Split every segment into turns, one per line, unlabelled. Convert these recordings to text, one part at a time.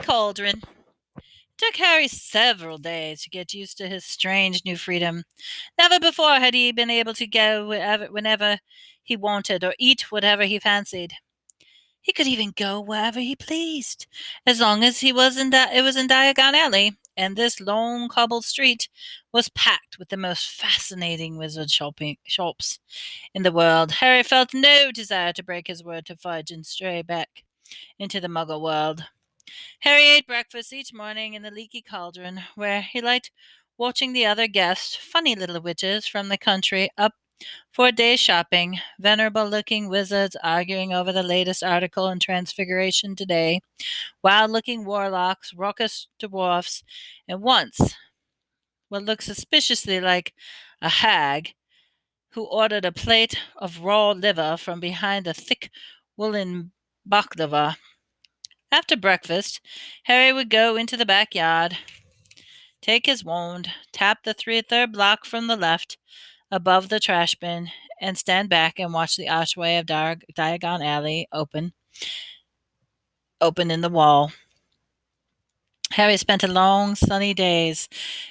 Cauldron. It took Harry several days to get used to his strange new freedom. Never before had he been able to go whenever he wanted or eat whatever he fancied. He could even go wherever he pleased, as long as it was in Diagon Alley, and this long cobbled street was packed with the most fascinating wizard shops in the world. Harry felt no desire to break his word to Fudge and stray back into the Muggle world. Harry ate breakfast each morning in the Leaky Cauldron, where he liked watching the other guests, funny little witches from the country, up for a day's shopping, venerable-looking wizards arguing over the latest article in Transfiguration today, wild-looking warlocks, raucous dwarfs, and once what looked suspiciously like a hag who ordered a plate of raw liver from behind a thick woolen baklava. After breakfast, Harry would go into the backyard, take his wand, tap the third block from the left above the trash bin, and stand back and watch the archway of Diagon Alley open in the wall. Harry spent a long, sunny days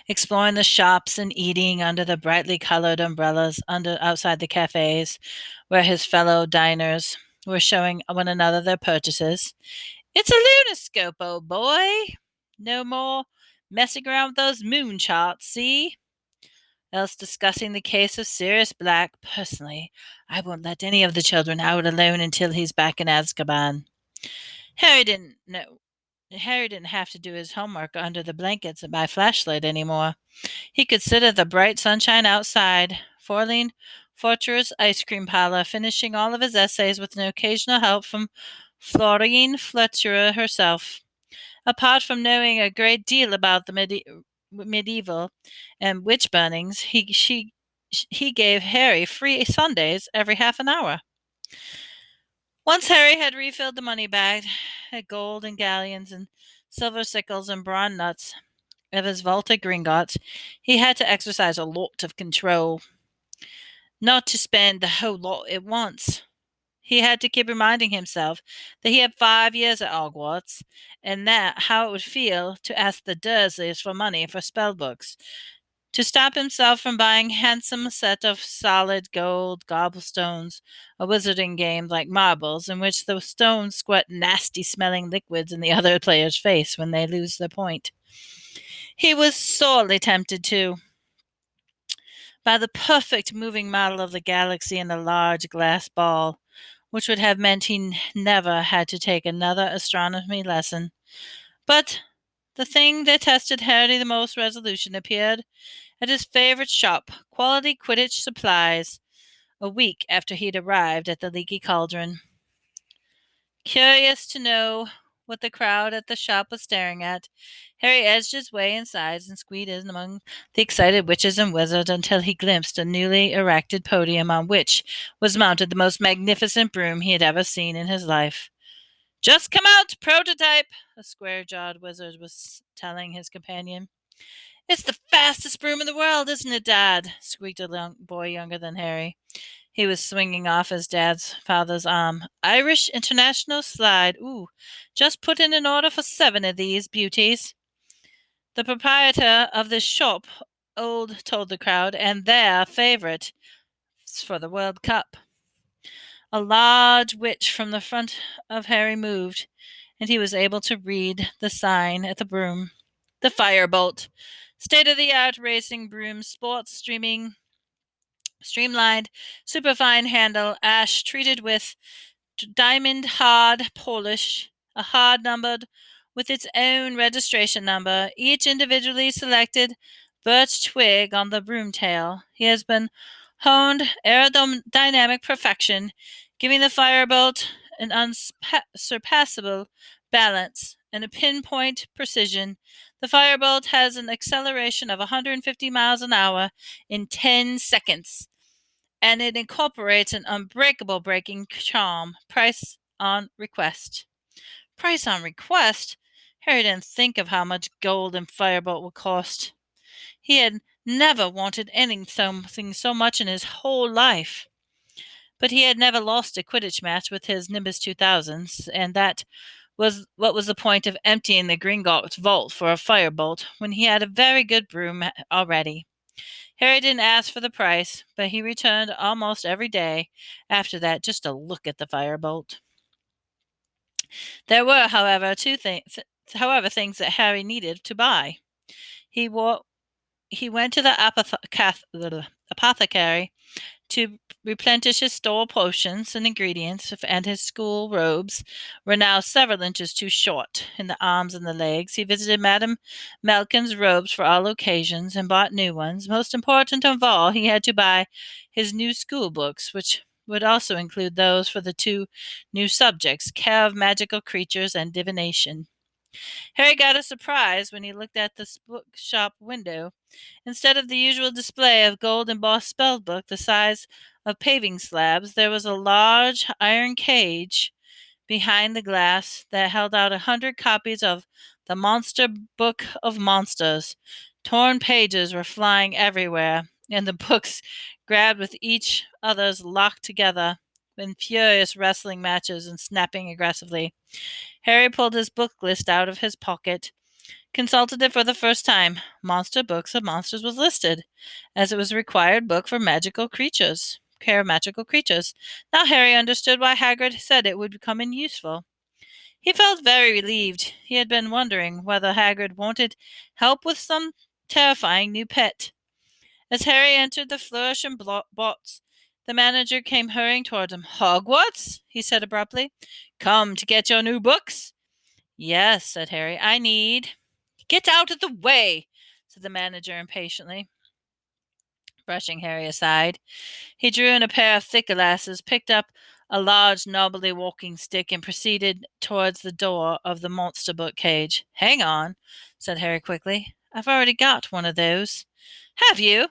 exploring the shops and eating under the brightly colored umbrellas outside the cafes, where his fellow diners were showing one another their purchases. It's a lunoscope, old boy. No more messing around with those moon charts, see? Else discussing the case of Sirius Black. Personally, I won't let any of the children out alone until he's back in Azkaban. Harry didn't know. Harry didn't have to do his homework under the blankets and by flashlight anymore. He could sit at the bright sunshine outside, Forlene Forture's ice cream parlor, finishing all of his essays with an occasional help from Florine Fletcher herself. Apart from knowing a great deal about the medieval and witch burnings, he gave Harry free Sundays every half an hour. Once Harry had refilled the money bag at gold and galleons and silver sickles and bronze nuts of his vaulted Gringotts, he had to exercise a lot of control, not to spend the whole lot at once. He had to keep reminding himself that he had 5 years at Hogwarts, and that how it would feel to ask the Dursleys for money for spellbooks, to stop himself from buying handsome set of solid gold gobblestones, a wizarding game like marbles, in which the stones squirt nasty-smelling liquids in the other player's face when they lose their point. He was sorely tempted, too, by the perfect moving model of the galaxy in the large glass ball, which would have meant he never had to take another astronomy lesson. But the thing that tested Harry the most resolution appeared at his favorite shop, Quality Quidditch Supplies, a week after he'd arrived at the Leaky Cauldron. Curious to know what the crowd at the shop was staring at, Harry edged his way inside and squeezed in among the excited witches and wizards until he glimpsed a newly erected podium on which was mounted the most magnificent broom he had ever seen in his life. "Just come out, prototype," a square-jawed wizard was telling his companion. "It's the fastest broom in the world, isn't it, Dad?" squeaked a boy younger than Harry. He was swinging off his father's arm. "Irish International Slide. Ooh, just put in an order for 7 of these beauties." The proprietor of this shop told the crowd, and their favorite for the World Cup. A large witch from the front of Harry moved, and he was able to read the sign at the broom. The Firebolt. State-of-the-art racing broom, sports streamlined, superfine handle, ash treated with diamond hard polish, a hard numbered with its own registration number, each individually selected birch twig on the broom tail. He has been honed aerodynamic perfection, giving the Firebolt an unsurpassable balance and a pinpoint precision. The Firebolt has an acceleration of 150 miles an hour in 10 seconds, and it incorporates an unbreakable braking charm. Price on request. Price on request? Harry didn't think of how much gold and Firebolt would cost. He had never wanted anything so much in his whole life. But he had never lost a Quidditch match with his Nimbus 2000s, and that What was the point of emptying the Gringotts vault for a firebolt when he had a very good broom already? Harry didn't ask for the price, but he returned almost every day after that just to look at the firebolt. There were, however, things that Harry needed to buy. He wa- he went to the apothecary to replenish his store of potions and ingredients, and his school robes were now several inches too short in the arms and the legs. He visited Madame Malkin's robes for all occasions and bought new ones. Most important of all, he had to buy his new school books, which would also include those for the two new subjects, care of magical creatures and divination. Harry got a surprise when he looked at the bookshop window. Instead of the usual display of gold embossed spell book the size of paving slabs, there was a large iron cage behind the glass that held out 100 copies of the Monster Book of Monsters. Torn pages were flying everywhere, and the books grabbed with each other's locked together in furious wrestling matches and snapping aggressively. Harry pulled his book list out of his pocket, consulted it for the first time. Monster Books of Monsters was listed, as it was a required book for magical creatures. Care of magical creatures. Now Harry understood why Hagrid said it would come in useful. He felt very relieved. He had been wondering whether Hagrid wanted help with some terrifying new pet. As Harry entered the Flourish and Blotts, the manager came hurrying toward him. Hogwarts? He said abruptly. Come to get your new books? Yes, said Harry. I need. Get out of the way, said the manager impatiently, brushing Harry aside. He drew in a pair of thick glasses, picked up a large knobbly walking stick, and proceeded towards the door of the monster book cage. Hang on, said Harry quickly. I've already got one of those. Have you?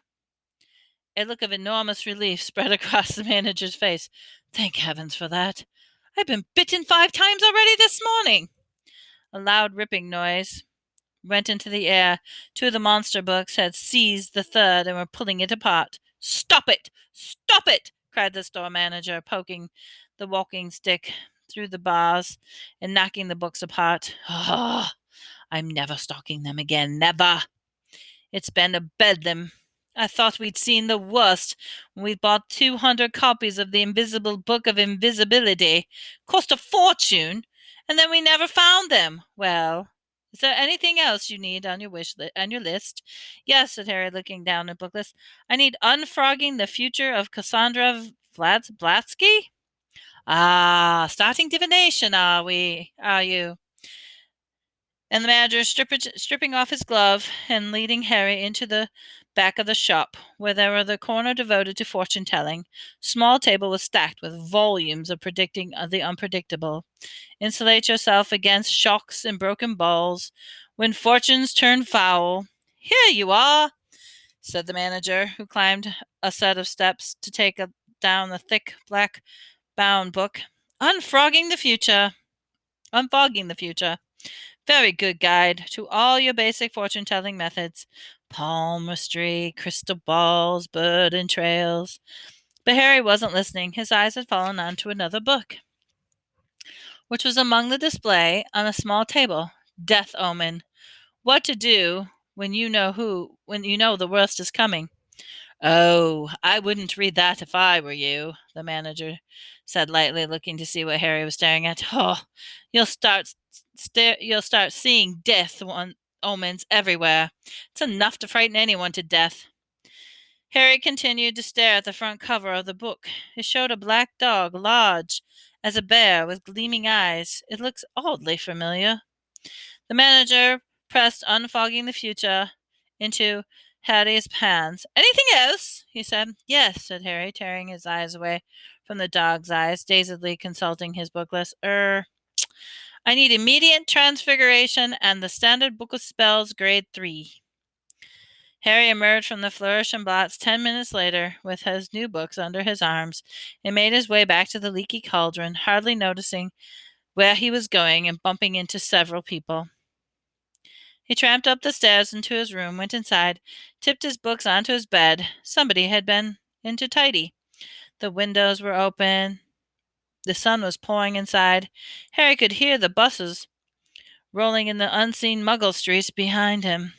A look of enormous relief spread across the manager's face. Thank heavens for that. I've been bitten 5 times already this morning. A loud ripping noise went into the air. 2 of the monster books had seized the third and were pulling it apart. Stop it! Stop it! Cried the store manager, poking the walking stick through the bars and knocking the books apart. Oh, I'm never stocking them again. Never! It's been a bedlam. I thought we'd seen the worst when we bought 200 copies of the Invisible Book of Invisibility. Cost a fortune, and then we never found them. Well, is there anything else you need on your on your list? Yes, said Harry, looking down the book list. I need Unfrogging the Future of Cassandra Blatsky. Ah, starting divination, are we? Are you? And the manager, stripping off his glove and leading Harry into the back of the shop, where there was the corner devoted to fortune telling. Small table was stacked with volumes of predicting the unpredictable. Insulate yourself against shocks and broken balls when fortunes turn foul. Here you are, said the manager, who climbed a set of steps to take down the thick black bound book. Unfrogging the future. Unfogging the future. Very good guide to all your basic fortune telling methods. Palmistry, crystal balls, bird entrails. But Harry wasn't listening. His eyes had fallen onto another book, which was among the display on a small table. Death Omen. What to do when you know the worst is coming. Oh, I wouldn't read that if I were you, the manager said lightly, looking to see what Harry was staring at. Oh, you'll start you'll start seeing omens everywhere. It's enough to frighten anyone to death. Harry continued to stare at the front cover of the book. It showed a black dog, large as a bear, with gleaming eyes. It looks oddly familiar. The manager pressed Unfogging the Future into Harry's hands. Anything else? He said. Yes, said Harry, tearing his eyes away from the dog's eyes, dazedly consulting his book list. I need immediate transfiguration and the standard book of spells, grade 3. Harry emerged from the Flourish and Blots 10 minutes later with his new books under his arms and made his way back to the Leaky Cauldron, hardly noticing where he was going and bumping into several people. He tramped up the stairs into his room, went inside, tipped his books onto his bed. Somebody had been in to tidy. The windows were open. The sun was pouring inside. Harry could hear the buses rolling in the unseen Muggle streets behind him,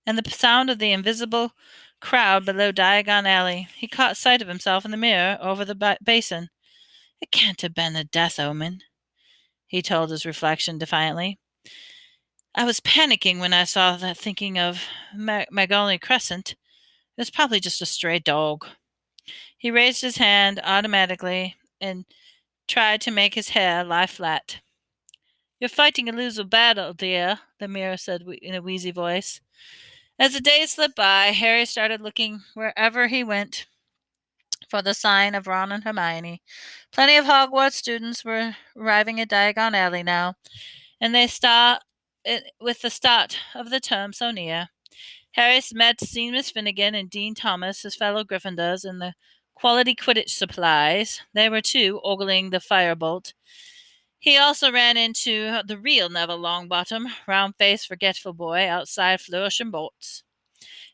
and the sound of the invisible crowd below Diagon Alley. He caught sight of himself in the mirror over the basin. It can't have been a death omen, he told his reflection defiantly. I was panicking when I saw that, thinking of Magnolia Crescent. It was probably just a stray dog. He raised his hand automatically and tried to make his hair lie flat. You're fighting a losing battle, dear, the mirror said in a wheezy voice. As the days slipped by, Harry started looking wherever he went for the sign of Ron and Hermione. Plenty of Hogwarts students were arriving at Diagon Alley now, and they start with the start of the term so near. Harry met Seamus Finnegan and Dean Thomas, his fellow Gryffindors, in the quality Quidditch supplies. They were too, ogling the Firebolt. He also ran into the real Neville Longbottom, round-faced, forgetful boy, outside flourishing bolts.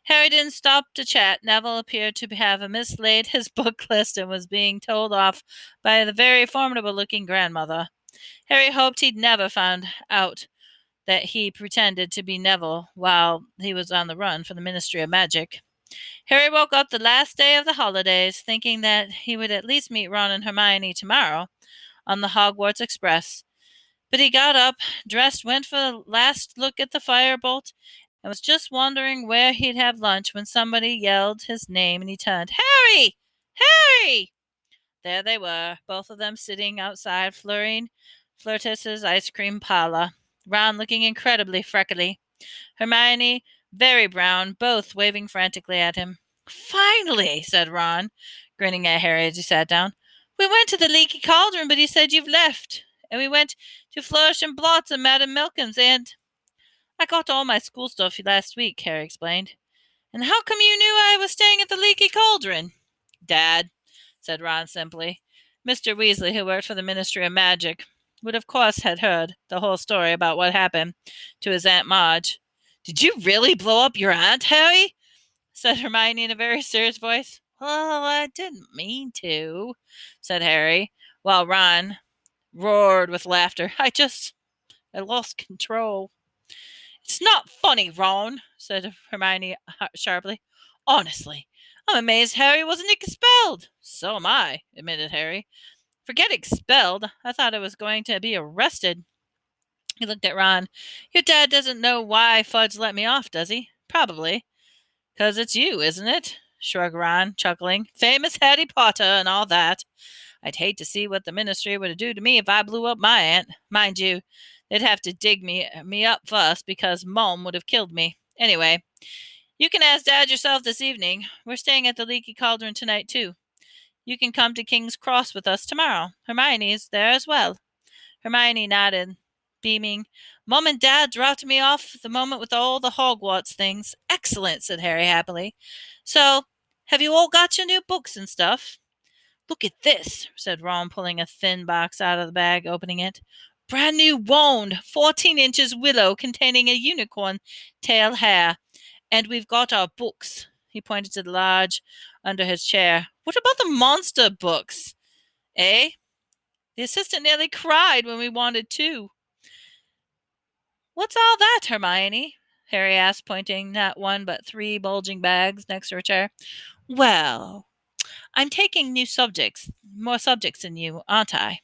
Harry didn't stop to chat. Neville appeared to have mislaid his book list and was being told off by the very formidable-looking grandmother. Harry hoped he'd never found out that he pretended to be Neville while he was on the run for the Ministry of Magic. Harry woke up the last day of the holidays, thinking that he would at least meet Ron and Hermione tomorrow on the Hogwarts Express. But he got up, dressed, went for a last look at the Firebolt, and was just wondering where he'd have lunch when somebody yelled his name and he turned. Harry! Harry! There they were, both of them sitting outside Flirtus's ice cream parlor. Ron looking incredibly freckly. Hermione very brown, both waving frantically at him. Finally, said Ron, grinning at Harry as he sat down. We went to the Leaky Cauldron, but he said you've left. And we went to Flourish and Blots and Madame Milkins, and I got all my school stuff last week, Harry explained. And how come you knew I was staying at the Leaky Cauldron? Dad, said Ron simply. Mr. Weasley, who worked for the Ministry of Magic, would of course had heard the whole story about what happened to his Aunt Marge. Did you really blow up your aunt, Harry? Said Hermione in a very serious voice. Well, I didn't mean to, said Harry, while Ron roared with laughter. I lost control. It's not funny, Ron, said Hermione sharply. Honestly, I'm amazed Harry wasn't expelled. So am I, admitted Harry. Forget expelled. I thought I was going to be arrested. He looked at Ron. Your dad doesn't know why Fudge let me off, does he? Probably. 'Cause it's you, isn't it? Shrugged Ron, chuckling. Famous Harry Potter and all that. I'd hate to see what the Ministry would do to me if I blew up my aunt. Mind you, they'd have to dig me up first because Mom would have killed me. Anyway, you can ask Dad yourself this evening. We're staying at the Leaky Cauldron tonight, too. You can come to King's Cross with us tomorrow. Hermione's there as well. Hermione nodded, beaming. Mom and Dad dropped me off the moment with all the Hogwarts things. Excellent, said Harry happily. So, have you all got your new books and stuff? Look at this, said Ron, pulling a thin box out of the bag, opening it. Brand new wand, 14 inches willow containing a unicorn tail hair. And we've got our books. He pointed to the lodge under his chair. What about the monster books? Eh? The assistant nearly cried when we wanted to. What's all that, Hermione? Harry asked, pointing not one but 3 bulging bags next to her chair. Well, I'm taking more subjects than you, aren't I?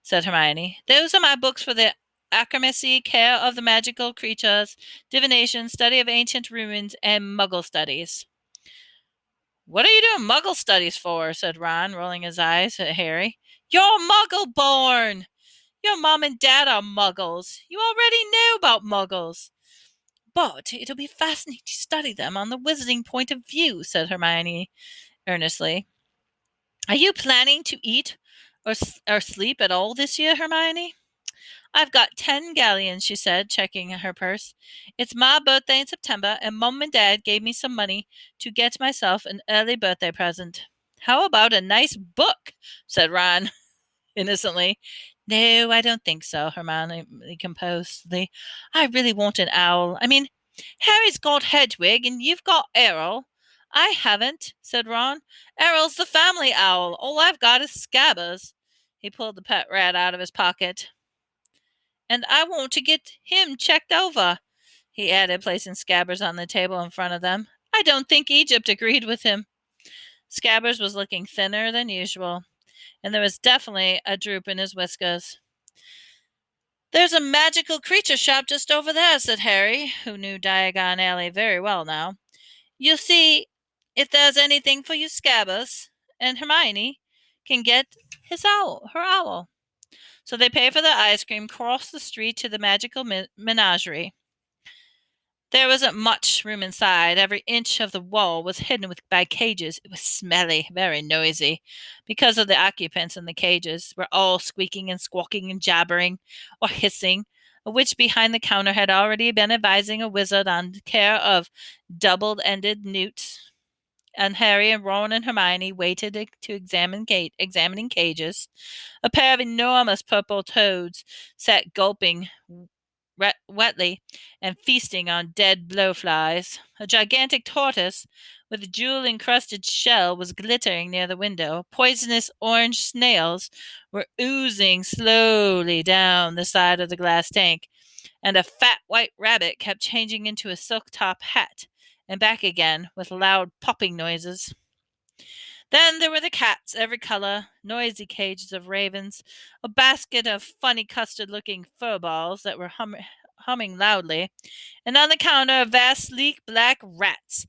Said Hermione. Those are my books for the accuracy, care of the magical creatures, divination, study of ancient ruins, and Muggle studies. What are you doing Muggle studies for? Said Ron, rolling his eyes at Harry. You're Muggle-born! Your mom and dad are Muggles. You already know about Muggles. But it'll be fascinating to study them on the wizarding point of view, said Hermione earnestly. Are you planning to eat or sleep at all this year, Hermione? I've got 10 galleons, she said, checking her purse. It's my birthday in September, and Mom and Dad gave me some money to get myself an early birthday present. How about a nice book? Said Ron innocently. No, I don't think so, Hermione composedly. I really want an owl. I mean, Harry's got Hedwig, and you've got Errol. I haven't, said Ron. Errol's the family owl. All I've got is Scabbers. He pulled the pet rat out of his pocket. "And I want to get him checked over," he added, placing Scabbers on the table in front of them. "I don't think Egypt agreed with him." Scabbers was looking thinner than usual, and there was definitely a droop in his whiskers. "There's a magical creature shop just over there," said Harry, who knew Diagon Alley very well now. "You'll see if there's anything for you Scabbers, and Hermione can get her owl." So they paid for the ice cream, crossed the street to the magical menagerie. There wasn't much room inside. Every inch of the wall was hidden by cages. It was smelly, very noisy, because of the occupants in the cages were all squeaking and squawking and jabbering or hissing. A witch behind the counter had already been advising a wizard on care of double-ended newts, and Harry and Ron and Hermione waited to examining cages. A pair of enormous purple toads sat gulping wetly and feasting on dead blowflies. A gigantic tortoise with a jewel-encrusted shell was glittering near the window. Poisonous orange snails were oozing slowly down the side of the glass tank, and a fat white rabbit kept changing into a silk top hat and back again with loud popping noises. Then there were the cats, every color, noisy cages of ravens, a basket of funny custard-looking fur balls that were humming loudly, and on the counter a vast, sleek black rats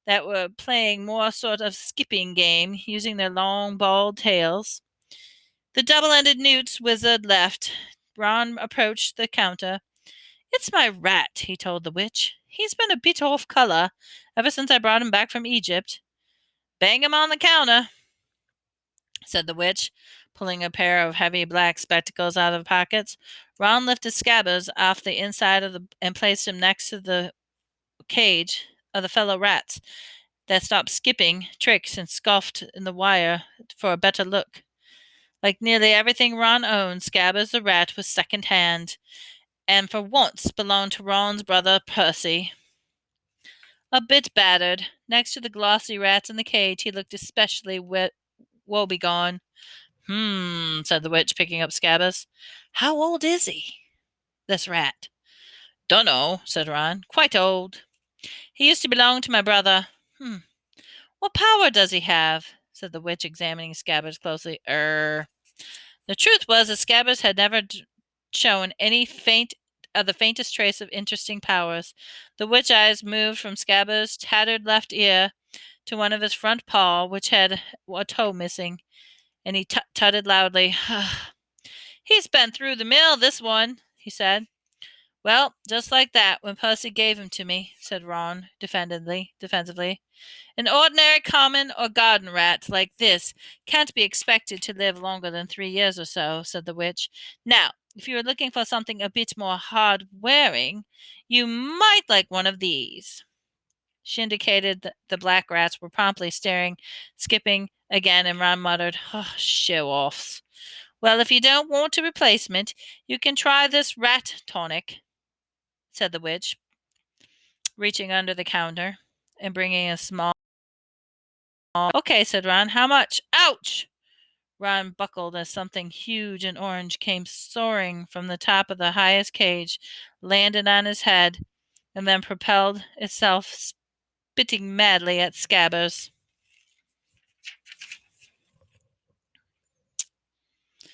that were playing more sort of skipping game, using their long, bald tails. The double-ended newt's wizard left. Ron approached the counter. "It's my rat," he told the witch. "He's been a bit off color ever since I brought him back from Egypt." "Bang him on the counter," said the witch, pulling a pair of heavy black spectacles out of pockets. Ron lifted Scabbers off the inside of and placed him next to the cage of the fellow rats that stopped skipping tricks and scoffed in the wire for a better look. Like nearly everything Ron owned, Scabbers the rat was second hand, and for once belonged to Ron's brother Percy. A bit battered, next to the glossy rats in the cage, he looked especially woebegone. Said the witch, picking up Scabbers. "How old is he, this rat?" "Dunno," said Ron. "Quite old. He used to belong to my brother." "What power does he have?" said the witch, examining Scabbers closely. The truth was that Scabbers had never shown any the faintest trace of interesting powers. The witch eyes moved from Scabbers' tattered left ear to one of his front paw, which had a toe missing, and he tutted loudly. "He's been through the mill, this one," he said. "Well, just like that, when Percy gave him to me," said Ron defensively. "An ordinary common or garden rat like this can't be expected to live longer than 3 years or so," said the witch. "Now, if you are looking for something a bit more hard-wearing, you might like one of these." She indicated that the black rats were promptly skipping again, and Ron muttered, "Oh, show-offs. Well, if you don't want a replacement, you can try this rat tonic," said the witch, reaching under the counter and bringing a small. "Okay," said Ron. "How much?" "Ouch!" Ron buckled as something huge and orange came soaring from the top of the highest cage, landed on his head, and then propelled itself, spitting madly at Scabbers.